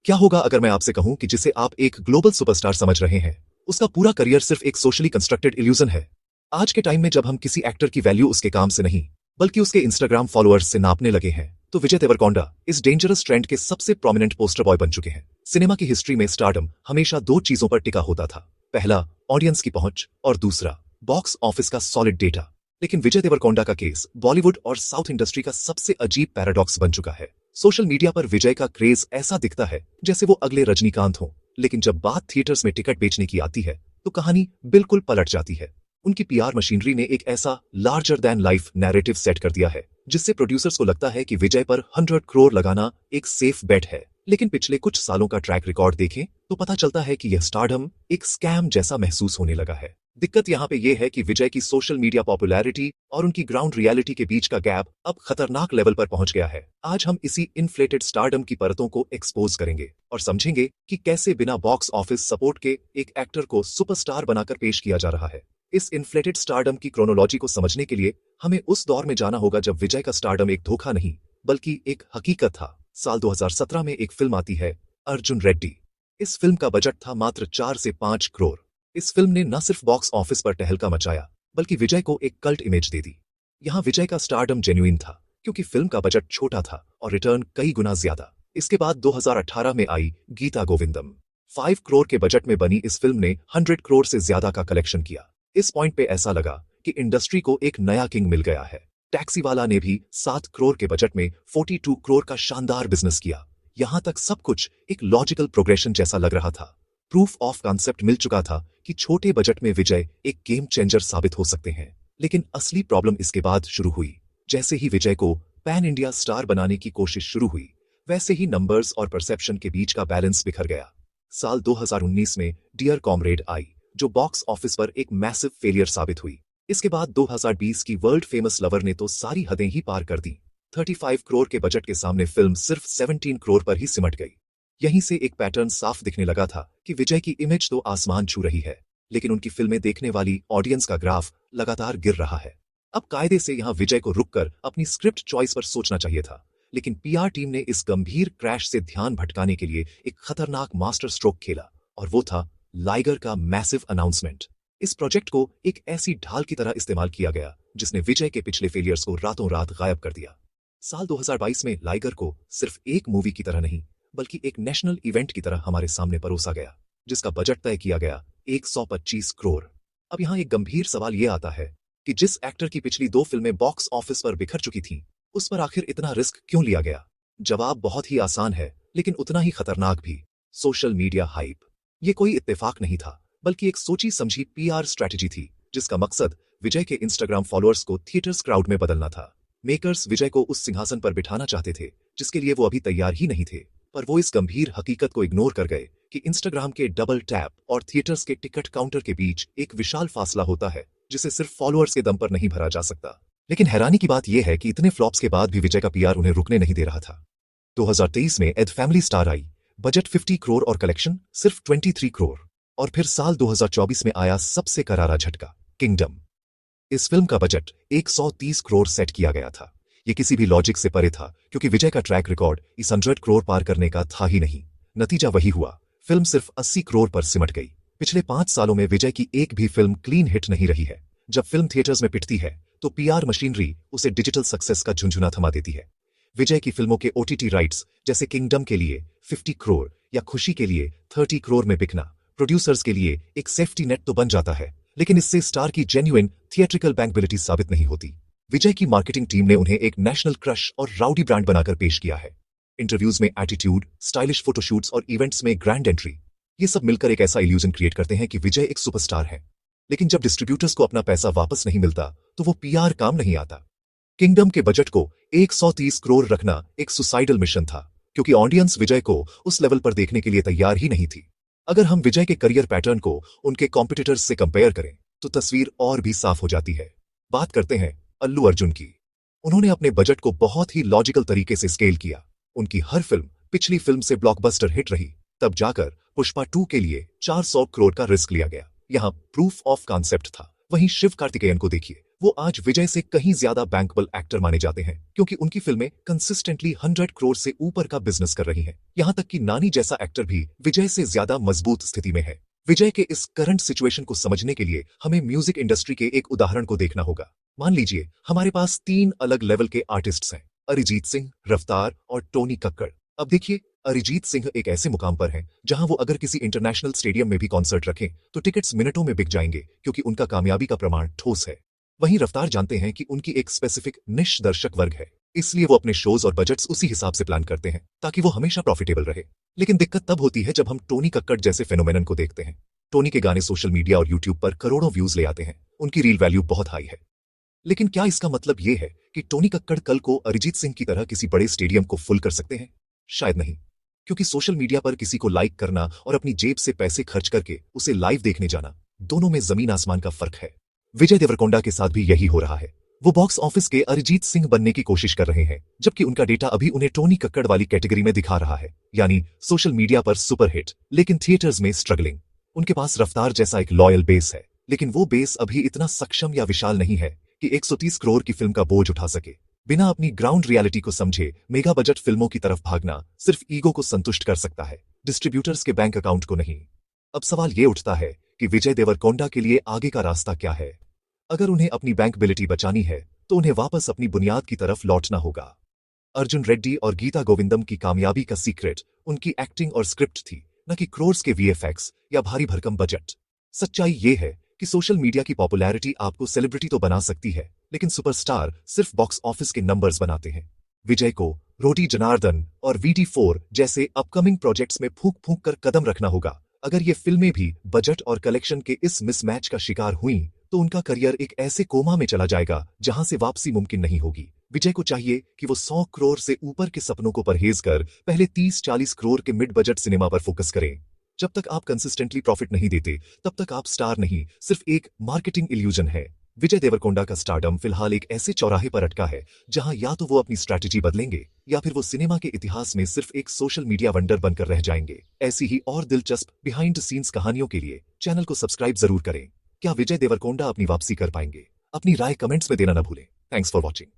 क्या होगा अगर मैं आपसे कहूं कि जिसे आप एक ग्लोबल सुपरस्टार समझ रहे हैं, उसका पूरा करियर सिर्फ एक सोशली कंस्ट्रक्टेड इल्यूजन है। आज के टाइम में जब हम किसी एक्टर की वैल्यू उसके काम से नहीं, बल्कि उसके इंस्टाग्राम फॉलोअर्स से नापने लगे हैं, तो विजय देवरकोंडा इस डेंजरस ट्रेंड के सबसे प्रोमिनेंट पोस्टर बॉय बन चुके हैं। सिनेमा की हिस्ट्री में स्टारडम हमेशा दो चीजों पर टिका होता था। पहला, ऑडियंस की पहुंच, और दूसरा, बॉक्स ऑफिस का सॉलिड डेटा। लेकिन विजय देवरकोंडा का केस बॉलीवुड और साउथ इंडस्ट्री का सबसे अजीब पैराडॉक्स बन चुका है। सोशल मीडिया पर विजय का क्रेज ऐसा दिखता है जैसे वो अगले रजनीकांत हो, लेकिन जब बात थिएटर्स में टिकट बेचने की आती है तो कहानी बिल्कुल पलट जाती है। उनकी पीआर मशीनरी ने एक ऐसा larger than life narrative set कर दिया है जिससे प्रोड्यूसर्स को लगता है कि विजय पर 100 करोड़ लगाना एक सेफ बेट है। लेकिन पिछले कुछ सालों का ट्रैक रिकॉर्ड देखें तो पता चलता है कि यह स्टारडम एक स्कैम जैसा महसूस होने लगा है। दिक्कत यहाँ पे यह है कि विजय की सोशल मीडिया पॉपुलैरिटी और उनकी ग्राउंड रियलिटी के बीच का गैप अब खतरनाक लेवल पर पहुंच गया है। आज हम इसी इन्फ्लेटेड स्टारडम की परतों को एक्सपोज करेंगे और समझेंगे कि कैसे बिना बॉक्स ऑफिस सपोर्ट के एक एक्टर को सुपरस्टार बनाकर पेश किया जा रहा है। इस इन्फ्लेटेड स्टारडम की क्रोनोलॉजी को समझने के लिए हमें उस दौर में जाना होगा जब विजय का स्टारडम एक धोखा नहीं बल्कि एक हकीकत था। साल 2017 में एक फिल्म आती है, अर्जुन रेड्डी। इस फिल्म का बजट था मात्र 4 से 5 करोड़। इस फिल्म ने न सिर्फ बॉक्स ऑफिस पर तहलका मचाया बल्कि विजय को एक कल्ट इमेज दे दी। यहाँ विजय का स्टारडम जेन्युइन था क्योंकि फिल्म का बजट छोटा था और रिटर्न कई गुना ज्यादा। इसके बाद 2018 में आई गीता गोविंदम। 5 करोड़ के बजट में बनी इस फिल्म ने 100 करोड़ से ज्यादा का कलेक्शन किया। इस पॉइंट पे ऐसा लगा कि इंडस्ट्री को एक नया किंग मिल गया है। टैक्सी वाला ने भी 7 करोड़ के बजट में 42 करोड़ का शानदार बिजनेस किया। यहां तक सब कुछ एक लॉजिकल प्रोग्रेशन जैसा लग रहा था। प्रूफ ऑफ कॉन्सेप्ट मिल चुका था कि छोटे बजट में विजय एक गेम चेंजर साबित हो सकते हैं। लेकिन असली प्रॉब्लम इसके बाद शुरू हुई। जैसे ही विजय को पैन इंडिया स्टार बनाने की कोशिश शुरू हुई, वैसे ही नंबर्स और परसेप्शन के बीच का बैलेंस बिखर गया। साल 2019 में डियर कॉमरेड आई, जो बॉक्स ऑफिस पर एक मैसिव फेलियर साबित हुई। इसके बाद 2020 की वर्ल्ड फेमस लवर ने तो सारी हदें ही पार कर दी। 35 करोड़ के बजट के सामने फिल्म सिर्फ 17 करोड़ पर ही सिमट गई। यहीं से एक पैटर्न साफ दिखने लगा था कि विजय की इमेज तो आसमान छू रही है, लेकिन उनकी फिल्में देखने वाली ऑडियंस का ग्राफ लगातार गिर रहा है। अब कायदे से यहां विजय को रुककर अपनी स्क्रिप्ट चॉइस पर सोचना चाहिए था, लेकिन पीआर टीम ने इस गंभीर क्रैश से ध्यान भटकाने के लिए एक खतरनाक मास्टर स्ट्रोक खेला, और वो था लाइगर का मैसिव अनाउंसमेंट। इस प्रोजेक्ट को एक ऐसी ढाल की तरह इस्तेमाल किया गया जिसने विजय के पिछले फेलियर्स को रातों रात गायब कर दिया। साल 2022 में लाइगर को सिर्फ एक मूवी की तरह नहीं बल्कि एक नेशनल इवेंट की तरह हमारे सामने परोसा गया, जिसका बजट तय किया गया 125 करोड़। अब यहाँ एक गंभीर सवाल यह आता है कि जिस एक्टर की पिछली 2 फिल्में बॉक्स ऑफिस पर बिखर चुकी थीं, उस पर आखिर इतना रिस्क क्यों लिया गया? जवाब बहुत ही आसान है, लेकिन उतना ही खतरनाक भी। Social media hype. ये कोई इत्तेफाक नहीं था, बल्कि एक सोची समझी पीआर स्ट्रैटेजी थी जिसका मकसद विजय के इंस्टाग्राम फॉलोअर्स को थिएटर्स क्राउड में बदलना था। मेकर्स विजय को उस सिंहासन पर बिठाना चाहते थे जिसके लिए वो अभी तैयार ही नहीं थे, पर वो इस गंभीर हकीकत को इग्नोर कर गए कि इंस्टाग्राम के डबल टैप और थिएटर्स के टिकट काउंटर के बीच एक विशाल फासला होता है जिसे सिर्फ फॉलोअर्स के दम पर नहीं भरा जा सकता। लेकिन हैरानी की बात यह है कि इतने फ्लॉप्स के बाद भी विजय का पीआर उन्हें रुकने नहीं दे रहा था। 2023 में एड फैमिली स्टार आई, बजट 50 करोड़ और कलेक्शन सिर्फ 23 करोड़। और फिर साल 2024 में आया सबसे करारा झटका, किंगडम। इस फिल्म का बजट 130 करोड़ सेट किया गया था। ये किसी भी लॉजिक से परे था क्योंकि विजय का ट्रैक रिकॉर्ड इस 100 करोड़ पार करने का था ही नहीं। नतीजा वही हुआ, फिल्म सिर्फ 80 करोड़ पर सिमट गई। पिछले 5 सालों में विजय की एक भी फिल्म क्लीन हिट नहीं रही है। जब फिल्म थिएटर्स में पिटती है तो पीआर मशीनरी उसे डिजिटल सक्सेस का झुंझुना थमा देती है। विजय की फिल्मों के ओटीटी राइट्स जैसे किंगडम के लिए 50 करोड़ या खुशी के लिए 30 करोड़ में बिकना प्रोड्यूसर्स के लिए एक सेफ्टी नेट तो बन जाता है, लेकिन इससे स्टार की जेन्युइन थिएट्रिकल बैंकबिलिटी साबित नहीं होती। विजय की मार्केटिंग टीम ने उन्हें एक नेशनल क्रश और राउडी ब्रांड बनाकर पेश किया है। इंटरव्यूज में एटीट्यूड, स्टाइलिश फोटोशूट्स और इवेंट्स में ग्रैंड एंट्री, ये सब मिलकर एक ऐसा इल्यूजन क्रिएट करते हैं कि विजय एक सुपरस्टार है। लेकिन जब डिस्ट्रीब्यूटर्स को अपना पैसा वापस नहीं मिलता तो वो पीआर काम नहीं आता। किंगडम के बजट को 130 करोड़ रखना एक सुसाइडल मिशन था क्योंकि ऑडियंस विजय को उस लेवल पर देखने के लिए तैयार ही नहीं थी। अगर हम विजय के करियर पैटर्न को उनके कॉम्पिटिटर्स से कंपेयर करें तो तस्वीर और भी साफ हो जाती है। बात करते हैं अल्लू अर्जुन की। उन्होंने अपने बजट को बहुत ही लॉजिकल तरीके से स्केल किया। उनकी हर फिल्म पिछली फिल्म से ब्लॉकबस्टर हिट रही, तब जाकर पुष्पा 2 के लिए 400 करोड़ का रिस्क लिया गया। यहाँ प्रूफ ऑफ कॉन्सेप्ट था। वहीं शिव कार्तिकेयन को देखिए, वो आज विजय से कहीं ज्यादा बैंकेबल एक्टर माने जाते हैं क्योंकि उनकी फिल्में कंसिस्टेंटली 100 करोड़ से ऊपर का बिजनेस कर रही हैं। यहां तक कि नानी जैसा एक्टर भी विजय से ज्यादा मजबूत स्थिति में है। विजय के इस करंट सिचुएशन को समझने के लिए हमें म्यूजिक इंडस्ट्री के एक उदाहरण को देखना होगा। मान लीजिए हमारे पास 3 अलग लेवल के आर्टिस्ट्स हैं, अरिजीत सिंह, रफ्तार और टोनी कक्कड़। अब देखिए, अरिजीत सिंह एक ऐसे मुकाम पर हैं जहां वो अगर किसी इंटरनेशनल स्टेडियम में भी कॉन्सर्ट रखें तो टिकट्स मिनटों में बिक जाएंगे क्योंकि उनका कामयाबी का प्रमाण ठोस है। वहीं रफ्तार जानते हैं कि उनकी एक स्पेसिफिक निश दर्शक वर्ग है, इसलिए वो अपने शोज और बजट्स उसी हिसाब से प्लान करते हैं ताकि वो हमेशा प्रॉफिटेबल रहे। लेकिन दिक्कत तब होती है जब हम टोनी कक्कड़ जैसे फेनोमेनन को देखते हैं। टोनी के गाने सोशल मीडिया और यूट्यूब पर करोड़ों व्यूज ले आते हैं, उनकी रील वैल्यू बहुत हाई है। लेकिन क्या इसका मतलब ये है कि टोनी कक्कड़ कल को अरिजीत सिंह की तरह किसी बड़े स्टेडियम को फुल कर सकते हैं? शायद नहीं, क्योंकि सोशल मीडिया पर किसी को लाइक करना और अपनी जेब से पैसे खर्च करके उसे लाइव देखने जाना, दोनों में जमीन आसमान का फर्क है। विजय देवरकोंडा के साथ भी यही हो रहा है। वो बॉक्स ऑफिस के अरिजीत सिंह बनने की कोशिश कर रहे हैं, जबकि उनका डेटा अभी उन्हें टोनी कक्कड़ वाली कैटेगरी में दिखा रहा है, यानी सोशल मीडिया पर सुपरहिट लेकिन थिएटर्स में स्ट्रगलिंग। उनके पास रफ्तार जैसा एक लॉयल बेस है, लेकिन वो बेस अभी इतना सक्षम या विशाल नहीं है कि 130 करोड़ की फिल्म का बोझ उठा सके। बिना अपनी ग्राउंड रियलिटी को समझे मेगा बजट फिल्मों की तरफ भागना सिर्फ ईगो को संतुष्ट कर सकता है, डिस्ट्रीब्यूटर्स के बैंक अकाउंट को नहीं। अब सवाल ये उठता है कि विजय देवरकोंडा के लिए आगे का रास्ता क्या है? अगर उन्हें अपनी बैंकबिलिटी बचानी है तो उन्हें वापस अपनी बुनियाद की तरफ लौटना होगा। अर्जुन रेड्डी और गीता गोविंदम की कामयाबी का सीक्रेट उनकी एक्टिंग और स्क्रिप्ट थी, न कि क्रोर्स के वीएफएक्स या भारी भरकम बजट। सच्चाई ये है कि सोशल मीडिया की पॉपुलैरिटी आपको सेलिब्रिटी तो बना सकती है, लेकिन सुपरस्टार सिर्फ बॉक्स ऑफिस के नंबर्स बनाते हैं। विजय को रोटी जनार्दन और VT4 जैसे अपकमिंग प्रोजेक्ट्स में फूंक फूंक कर कदम रखना होगा। अगर ये फिल्में भी बजट और कलेक्शन के इस मिसमैच का शिकार हुई तो उनका करियर एक ऐसे कोमा में चला जाएगा जहां से वापसी मुमकिन नहीं होगी। विजय को चाहिए कि वो 100 करोड़ से ऊपर के सपनों को परहेज कर पहले 30-40 करोड़ के मिड बजट सिनेमा पर फोकस करें। जब तक आप कंसिस्टेंटली प्रॉफिट नहीं देते तब तक आप स्टार नहीं, सिर्फ एक मार्केटिंग इल्यूजन है। विजय देवरकोंडा का स्टारडम फिलहाल एक ऐसे चौराहे पर अटका है जहां या तो वो अपनी स्ट्रैटेजी बदलेंगे या फिर वो सिनेमा के इतिहास में सिर्फ एक सोशल मीडिया वंडर बनकर रह जाएंगे। ऐसी ही और दिलचस्प बिहाइंड द सीन्स कहानियों के लिए चैनल को सब्सक्राइब जरूर करें। क्या विजय देवरकोंडा अपनी वापसी कर पाएंगे? अपनी राय कमेंट्स में देना न भूलें। Thanks for watching.